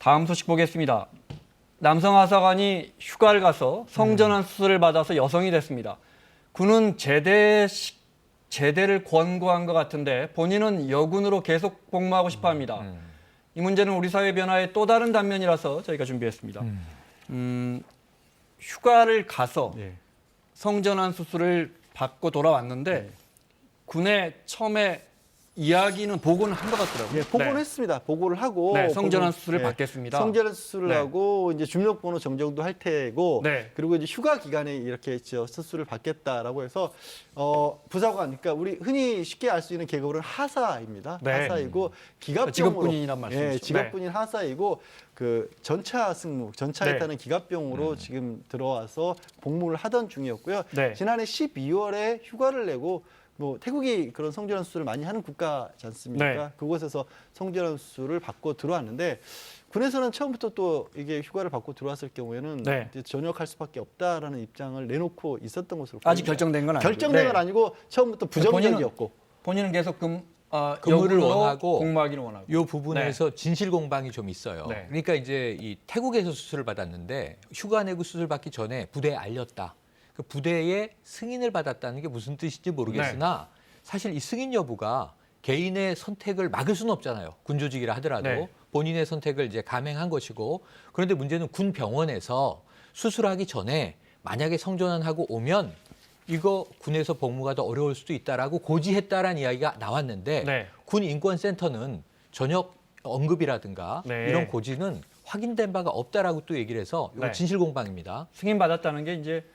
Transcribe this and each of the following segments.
다음 소식 보겠습니다. 남성 하사관이 휴가를 가서 성전환 수술을 받아서 여성이 됐습니다. 군은 제대를 권고한 것 같은데 본인은 여군으로 계속 복무하고 싶어 합니다. 이 문제는 우리 사회 변화의 또 다른 단면이라서 저희가 준비했습니다. 휴가를 가서 성전환 수술을 받고 돌아왔는데 군에 처음에 이야기는 보고는 한 것 같더라고요. 예, 보고는 했습니다. 보고를 하고 성전환 수술을 받겠습니다. 성전환 수술을 하고 이제 주민등록번호 정정도 할 테고 그리고 이제 휴가 기간에 이렇게 수술을 받겠다라고 해서 부사관, 그러니까 우리 흔히 쉽게 알 수 있는 계급으로는 하사입니다. 하사이고 기갑병으로 직업군인이란 말씀이죠. 직업군인 하사이고 그 전차 승무, 전차에 타는 기갑병으로 지금 들어와서 복무를 하던 중이었고요. 지난해 12월에 휴가를 내고 뭐 태국이 그런 성전환 수술을 많이 하는 국가지 않습니까? 그곳에서 성전환 수술을 받고 들어왔는데 군에서는 처음부터 또 이게 휴가를 받고 들어왔을 경우에는 이제 전역할 수밖에 없다라는 입장을 내놓고 있었던 것으로 아직 결정된 건 아니고 결정된 건 아니고 처음부터 부정적이었고 본인은 계속 근무를 원하고 복무하기를 원하고 이 부분에서 진실 공방이 좀 있어요. 그러니까 이제 이 태국에서 수술을 받았는데 휴가 내고 수술 받기 전에 부대에 알렸다. 그 부대의 승인을 받았다는 게 무슨 뜻인지 모르겠으나 사실 이 승인 여부가 개인의 선택을 막을 수는 없잖아요. 군조직이라 하더라도 본인의 선택을 이제 감행한 것이고, 그런데 문제는 군 병원에서 수술하기 전에 만약에 성전환하고 오면 이거 군에서 복무가 더 어려울 수도 있다라고 고지했다라는 이야기가 나왔는데 군 인권센터는 전역 언급이라든가 이런 고지는 확인된 바가 없다라고 또 얘기를 해서 이거 진실 공방입니다. 승인 받았다는 게 이제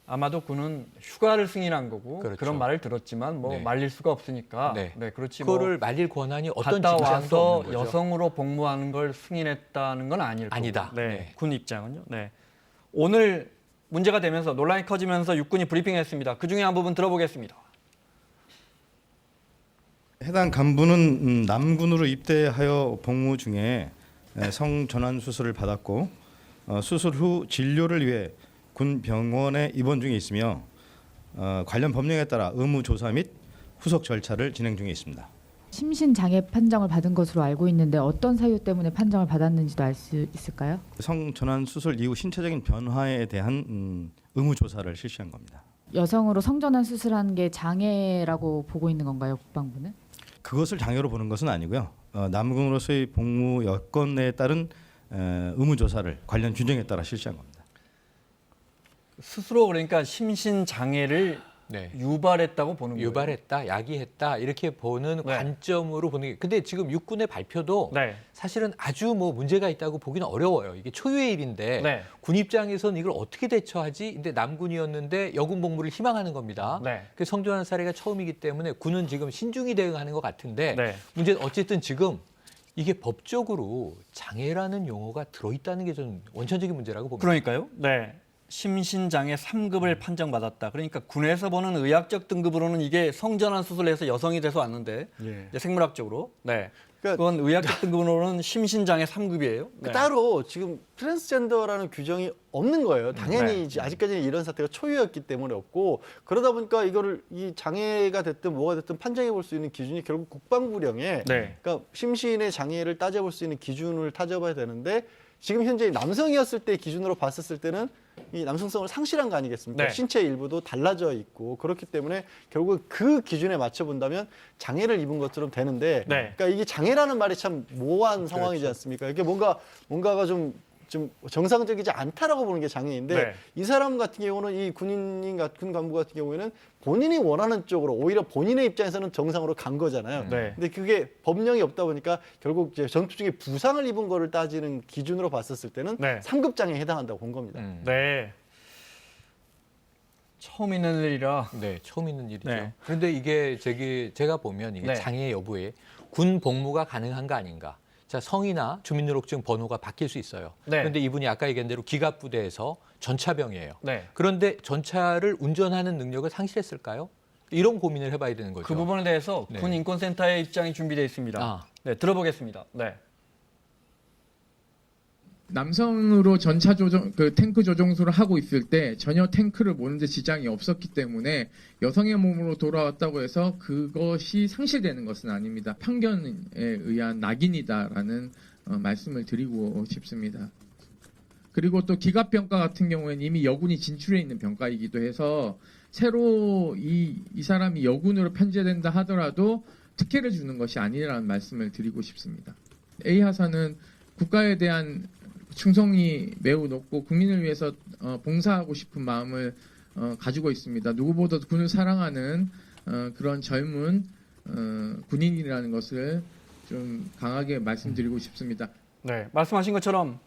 아마도 군은 휴가를 승인한 거고 그런 말을 들었지만 뭐 말릴 수가 없으니까 그렇지 그거를 말릴 권한이 어떤 갔다 진상도 와서 없는 거죠. 여성으로 복무하는 걸 승인했다는 건 아닐 거고. 아니다. 군 입장은요. 오늘 문제가 되면서 논란이 커지면서 육군이 브리핑했습니다. 그중에 한 부분 들어보겠습니다. 해당 간부는 남군으로 입대하여 복무 중에 성전환 수술을 받았고 수술 후 진료를 위해 군 병원에 입원 중에 있으며 관련 법령에 따라 의무 조사 및 후속 절차를 진행 중에 있습니다. 심신장애 판정을 받은 것으로 알고 있는데 어떤 사유 때문에 판정을 받았는지도 알 수 있을까요? 성전환 수술 이후 신체적인 변화에 대한 의무 조사를 실시한 겁니다. 여성으로 성전환 수술한 게 장애라고 보고 있는 건가요, 국방부는? 그것을 장애로 보는 것은 아니고요. 남군으로서의 복무 여건에 따른 의무 조사를 관련 규정에 따라 실시한 겁니다. 스스로 그러니까 심신 장애를 유발했다고 보는 거예요. 유발했다, 야기했다 이렇게 보는 관점으로 보는 게. 근데 지금 육군의 발표도 사실은 아주 뭐 문제가 있다고 보기는 어려워요. 이게 초유의 일인데 군 입장에서는 이걸 어떻게 대처하지? 근데 남군이었는데 여군 복무를 희망하는 겁니다. 그 성전환 사례가 처음이기 때문에 군은 지금 신중히 대응하는 것 같은데 문제는 어쨌든 지금 이게 법적으로 장애라는 용어가 들어있다는 게 좀 원천적인 문제라고 봅니다. 그러니까요. 심신장애 3급을 판정받았다. 그러니까 군에서 보는 의학적 등급으로는 이게 성전환 수술해서 여성이 돼서 왔는데 이제 생물학적으로 그건 의학적 등급으로는 심신장애 3급이에요. 따로 지금 트랜스젠더라는 규정이 없는 거예요. 당연히 아직까지는 이런 사태가 초유였기 때문에 없고, 그러다 보니까 이거를 이 장애가 됐든 뭐가 됐든 판정해 볼 수 있는 기준이 결국 국방부령에 그러니까 심신의 장애를 따져볼 수 있는 기준을 따져봐야 되는데, 지금 현재 남성이었을 때 기준으로 봤었을 때는 이 남성성을 상실한 거 아니겠습니까? 신체 일부도 달라져 있고, 그렇기 때문에 결국 그 기준에 맞춰 본다면 장애를 입은 것처럼 되는데, 그러니까 이게 장애라는 말이 참 모호한 상황이지 않습니까? 이게 뭔가가 좀 정상적이지 않다라고 보는 게 장애인데, 이 사람 같은 경우는 이 군인 같은 간부 같은 경우에는 본인이 원하는 쪽으로 오히려 본인의 입장에서는 정상으로 간 거잖아요. 근데 그게 법령이 없다 보니까 결국 이제 전투 중에 부상을 입은 거를 따지는 기준으로 봤었을 때는 3급 장애에 해당한다고 본 겁니다. 처음 있는 일이라. 처음 있는 일이죠. 그런데 이게 제가 보면 이게 장애 여부에 군 복무가 가능한 거 아닌가. 자, 성이나 주민등록증 번호가 바뀔 수 있어요. 그런데 이분이 아까 얘기한 대로 기갑부대에서 전차병이에요. 그런데 전차를 운전하는 능력을 상실했을까요? 이런 고민을 해봐야 되는 거죠. 그 부분에 대해서 군 인권센터의 입장이 준비되어 있습니다. 들어보겠습니다. 남성으로 전차 조종, 탱크 조종수를 하고 있을 때 전혀 탱크를 모는데 지장이 없었기 때문에 여성의 몸으로 돌아왔다고 해서 그것이 상실되는 것은 아닙니다. 편견에 의한 낙인이다라는 말씀을 드리고 싶습니다. 그리고 또 기갑병가 같은 경우에는 이미 여군이 진출해 있는 병가이기도 해서 새로 이 사람이 여군으로 편제된다 하더라도 특혜를 주는 것이 아니라는 말씀을 드리고 싶습니다. A 하사는 국가에 대한 충성이 매우 높고 국민을 위해서 봉사하고 싶은 마음을 가지고 있습니다. 누구보다도 군을 사랑하는 그런 젊은 군인이라는 것을 좀 강하게 말씀드리고 싶습니다. 네, 말씀하신 것처럼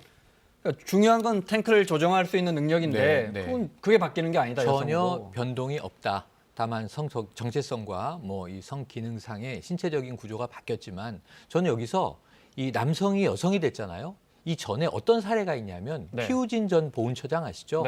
그러니까 중요한 건 탱크를 조정할 수 있는 능력인데 그게 바뀌는 게 아니다. 전혀 여성으로. 변동이 없다. 다만 정체성과 뭐 이 성 기능상의 신체적인 구조가 바뀌었지만 저는 여기서 이 남성이 여성이 됐잖아요. 이 전에 어떤 사례가 있냐면 피우진 전 보훈처장 아시죠?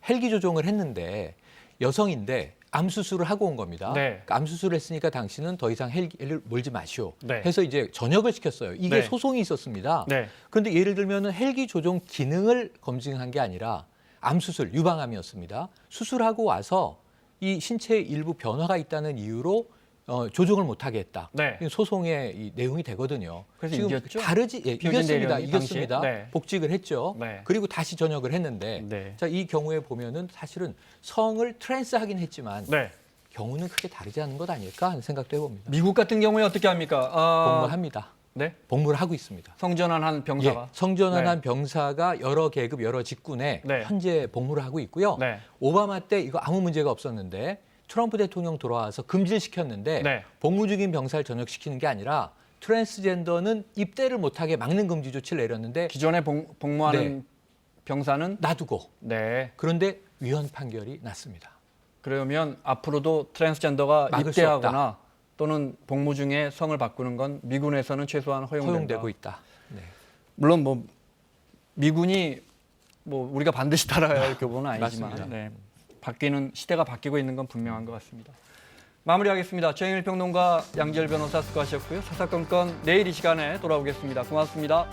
헬기 조종을 했는데 여성인데 암 수술을 하고 온 겁니다. 그러니까 암 수술을 했으니까 당신은 더 이상 헬기를 몰지 마시오. 해서 이제 전역을 시켰어요. 이게 소송이 있었습니다. 그런데 예를 들면 헬기 조종 기능을 검증한 게 아니라 암 수술, 유방암이었습니다. 수술하고 와서 이 신체의 일부 변화가 있다는 이유로 조종을 못하게 했다. 소송의 이 내용이 되거든요. 그래서 지금 이겼죠? 다르지? 예, 이겼습니다. 대령이 이겼습니다. 당시에? 복직을 했죠. 그리고 다시 전역을 했는데 자, 이 경우에 보면은 사실은 성을 트랜스하긴 했지만 경우는 크게 다르지 않은 것 아닐까 하는 생각도 해봅니다. 미국 같은 경우에 어떻게 합니까? 복무합니다. 복무를 하고 있습니다. 성전환한 병사가. 예, 성전환한 병사가 여러 계급, 여러 직군에 현재 복무를 하고 있고요. 오바마 때 이거 아무 문제가 없었는데 트럼프 대통령 돌아와서 금지를 시켰는데 복무 중인 병사를 전역시키는 게 아니라 트랜스젠더는 입대를 못하게 막는 금지 조치를 내렸는데 기존에 복무하는 병사는 놔두고 그런데 위헌 판결이 났습니다. 그러면 앞으로도 트랜스젠더가 막을 수 입대하거나 없다. 또는 복무 중에 성을 바꾸는 건 미군에서는 최소한 허용되고 있다. 물론 뭐 미군이 뭐 우리가 반드시 따라야 할 교부는 아니지만 바뀌는 시대가 바뀌고 있는 건 분명한 것 같습니다. 마무리하겠습니다. 최영일 평론가, 양지열 변호사 수고하셨고요. 사사건건 내일 이 시간에 돌아오겠습니다. 고맙습니다.